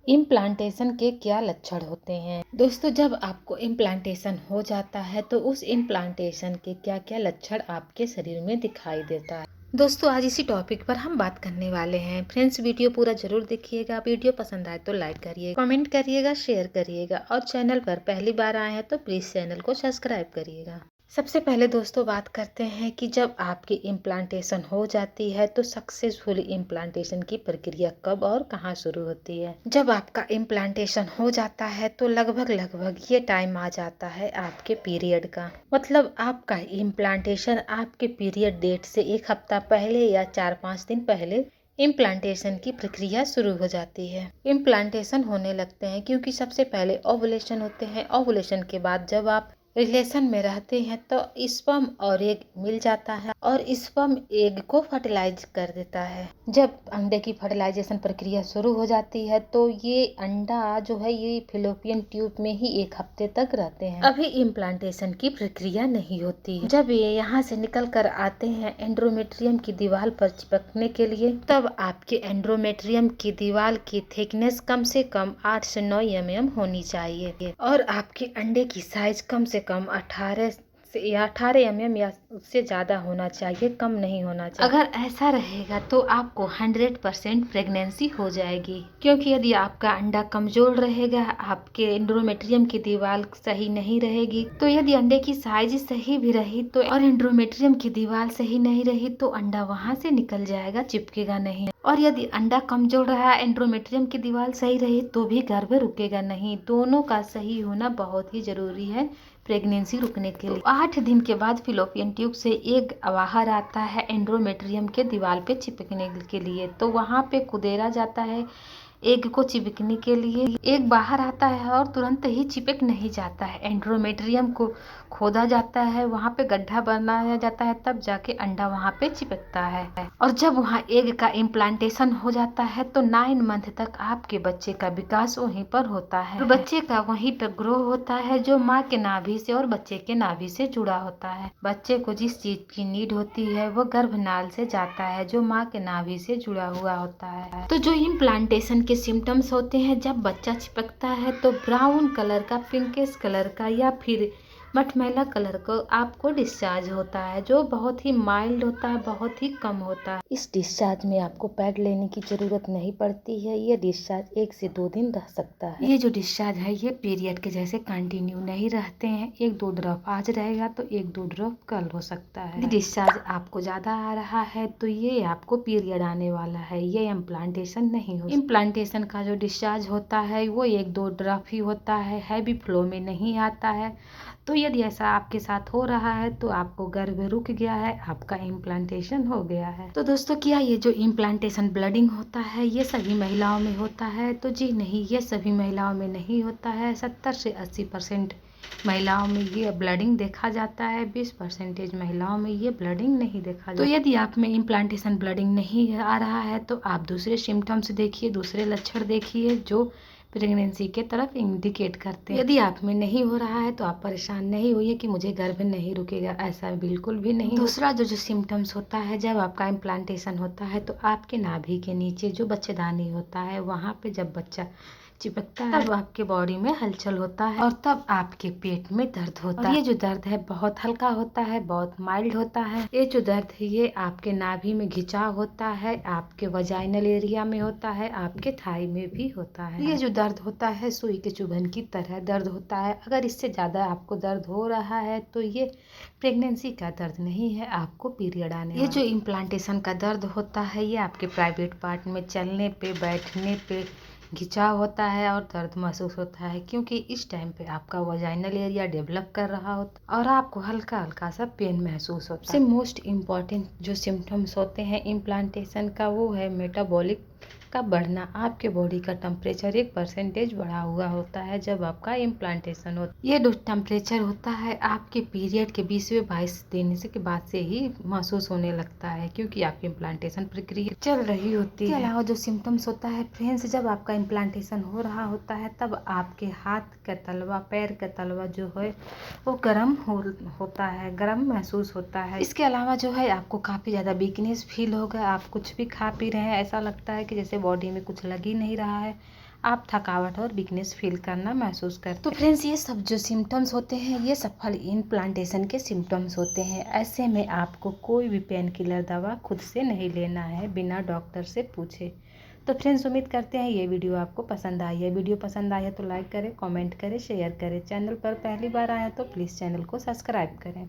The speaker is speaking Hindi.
इम्प्लांटेशन के क्या लक्षण होते हैं? दोस्तों, जब आपको इम्प्लांटेशन हो जाता है तो उस इम्प्लांटेशन के क्या क्या लक्षण आपके शरीर में दिखाई देता है। दोस्तों, आज इसी टॉपिक पर हम बात करने वाले हैं। फ्रेंड्स, वीडियो पूरा जरूर देखिएगा। वीडियो पसंद आए तो लाइक करिएगा, कमेंट करिएगा, शेयर करिएगा और चैनल पर पहली बार आए हैं तो प्लीज चैनल को सब्सक्राइब करिएगा। सबसे पहले दोस्तों बात करते हैं कि जब आपकी इम्प्लांटेशन हो जाती है तो सक्सेसफुली इम्प्लांटेशन की प्रक्रिया कब और कहाँ शुरू होती है। जब आपका इम्प्लांटेशन हो जाता है तो लगभग ये टाइम आ जाता है आपके पीरियड का। मतलब आपका इम्प्लांटेशन आपके पीरियड डेट से एक हफ्ता पहले या 4-5 दिन पहले इम्प्लांटेशन की प्रक्रिया शुरू हो जाती है। इम्प्लांटेशन होने लगते हैं क्योंकि सबसे पहले ओवुलेशन होते हैं। ओवुलेशन के बाद जब आप रिलेशन में रहते हैं तो स्पर्म और एग मिल जाता है और स्पर्म एग को फर्टिलाइज कर देता है। जब अंडे की फर्टिलाइजेशन प्रक्रिया शुरू हो जाती है तो ये अंडा जो है ये फिलोपियन ट्यूब में ही एक हफ्ते तक रहते हैं। अभी इम्प्लांटेशन की प्रक्रिया नहीं होती है। जब ये यहाँ से निकल कर आते हैं एंड्रोमेट्रियम की दीवार पर चिपकने के लिए, तब आपके एंड्रोमेट्रियम की दीवार की थिकनेस कम से कम 8 से 9 mm होनी चाहिए और आपके अंडे की साइज कम से कम 18 mm या उससे ज़्यादा होना चाहिए, कम नहीं होना चाहिए। अगर ऐसा रहेगा तो आपको 100% प्रेगनेंसी हो जाएगी, क्योंकि यदि आपका अंडा कमजोर रहेगा, आपके एंड्रोमेट्रियम की दीवार सही नहीं रहेगी, तो यदि अंडे की साइज सही भी रही तो और एंड्रोमेट्रियम की दीवार सही नहीं रही तो अंडा वहां से निकल जाएगा, चिपकेगा नहीं। और यदि अंडा कमजोर रहा, एंड्रोमेट्रियम की दीवार सही रही तो भी गर्भ रुकेगा नहीं। दोनों का सही होना बहुत ही जरूरी है प्रेगनेंसी रुकने के लिए। 8 दिन के बाद फिलोपियन ट्यूब से एग बाहर आता है एंड्रोमेट्रियम के दीवार पे चिपकने के लिए, तो वहाँ पे कुदेरा जाता है एग को चिपकने के लिए। एग बाहर आता है और तुरंत ही चिपक नहीं जाता है, एंड्रोमेट्रियम को खोदा जाता है, वहाँ पे गड्ढा बनाया जाता है, तब जाके अंडा वहाँ पे चिपकता है। और जब वहाँ एग का इम्प्लांटेशन हो जाता है तो 9 मंथ तक आपके बच्चे का विकास वहीं पर होता है और बच्चे का वहीं पर ग्रो होता है, जो माँ के नाभि से और बच्चे के नाभि से जुड़ा होता है। बच्चे को जिस चीज की नीड होती है वो गर्भनाल से जाता है, जो माँ के नाभि से जुड़ा हुआ होता है। तो जो इम्प्लांटेशन के सिम्टम्स होते हैं, जब बच्चा चिपकता है तो ब्राउन कलर का, पिंकिश कलर का या फिर मटमैला कलर का आपको डिस्चार्ज होता है, जो बहुत ही माइल्ड होता है, बहुत ही कम होता है। इस डिस्चार्ज में आपको पैड लेने की जरूरत नहीं पड़ती है। ये डिस्चार्ज 1 से 2 दिन रह सकता है। ये जो डिस्चार्ज है ये पीरियड के जैसे कंटिन्यू नहीं रहते हैं। 1-2 ड्रॉप आज रहेगा तो 1-2 ड्रॉप कल हो सकता है। डिस्चार्ज आपको ज्यादा आ रहा है तो ये आपको पीरियड आने वाला है, ये इम्प्लांटेशन नहीं हो। इम्प्लांटेशन का जो डिस्चार्ज होता है वो 1-2 ड्रॉप ही होता है, हैवी फ्लो में नहीं आता है। तो यदि ऐसा आपके साथ हो रहा है तो आपको गर्भ रुक गया है, आपका इम्प्लांटेशन हो गया है। तो दोस्तों, क्या ये जो इम्प्लांटेशन ब्लडिंग होता है ये सभी महिलाओं में होता है? तो जी नहीं, ये सभी महिलाओं में नहीं होता है। 70 से 80% महिलाओं में ये ब्लडिंग देखा जाता है, 20% महिलाओं में ये ब्लडिंग नहीं देखा जाता। तो यदि आप में इम्प्लांटेशन ब्लडिंग नहीं आ रहा है तो आप दूसरे सिम्टम्स देखिए, दूसरे लक्षण देखिए जो प्रेगनेंसी के तरफ इंडिकेट करते हैं। यदि आप में नहीं हो रहा है तो आप परेशान नहीं होइए कि मुझे गर्भ नहीं रुकेगा, ऐसा बिल्कुल भी नहीं। दूसरा जो सिम्टम्स होता है जब आपका इम्प्लांटेशन होता है तो आपके नाभि के नीचे जो बच्चेदानी होता है वहाँ पे जब बच्चा चिपकता है तब आपके बॉडी में हलचल होता है और तब आपके पेट में दर्द होता है। ये जो दर्द है बहुत हल्का होता है, बहुत माइल्ड होता है। ये जो दर्द है ये आपके नाभि में खिंचाव होता है, आपके वजाइनल एरिया में होता है, आपके थाई में भी होता है। ये जो दर्द होता है सुई के चुभन की तरह दर्द होता है। अगर इससे ज़्यादा आपको दर्द हो रहा है तो ये प्रेगनेंसी का दर्द नहीं है, आपको पीरियड आने। ये जो इम्प्लांटेशन का दर्द होता है ये आपके प्राइवेट पार्ट में चलने पे, बैठने पे खिंचाव होता है और दर्द महसूस होता है, क्योंकि इस टाइम पे आपका वजाइनल एरिया डेवलप कर रहा होता है और आपको हल्का हल्का सा पेन महसूस होता है। सबसे मोस्ट इम्पॉर्टेंट जो सिम्टम्स होते हैं इम्प्लांटेशन का वो है मेटाबॉलिक का बढ़ना। आपके बॉडी का टेम्परेचर 1% बढ़ा हुआ होता है जब आपका इम्प्लांटेशन होता है। ये जो टेम्परेचर होता है आपके पीरियड के 20 दिन के बाद से ही महसूस होने लगता है, क्योंकि आपकी इम्प्लांटेशन प्रक्रिया चल रही होती है। इसके अलावा जो सिम्टम्स होता है फ्रेंड्स, जब आपका इम्प्लांटेशन हो रहा होता है तब आपके हाथ का तलवा, पैर का तलवा जो है वो गर्म होता है, गर्म महसूस होता है। इसके अलावा जो है आपको काफ़ी ज़्यादा वीकनेस फील होगा। आप कुछ भी खा पी रहे हैं ऐसा लगता है कि जैसे बॉडी में कुछ लग ही नहीं रहा है, आप थकावट और वीकनेस फील करना महसूस करते हैं। तो फ्रेंड्स, ये सब जो सिम्टम्स होते हैं ये सफल इम्प्लांटेशन के सिम्टम्स होते हैं। ऐसे में आपको कोई भी पेन किलर दवा खुद से नहीं लेना है बिना डॉक्टर से पूछे। तो फ्रेंड्स, उम्मीद करते हैं ये वीडियो आपको पसंद आई है। वीडियो पसंद आया तो लाइक करें, कमेंट करें, शेयर करें। चैनल पर पहली बार आया तो प्लीज़ चैनल को सब्सक्राइब करें।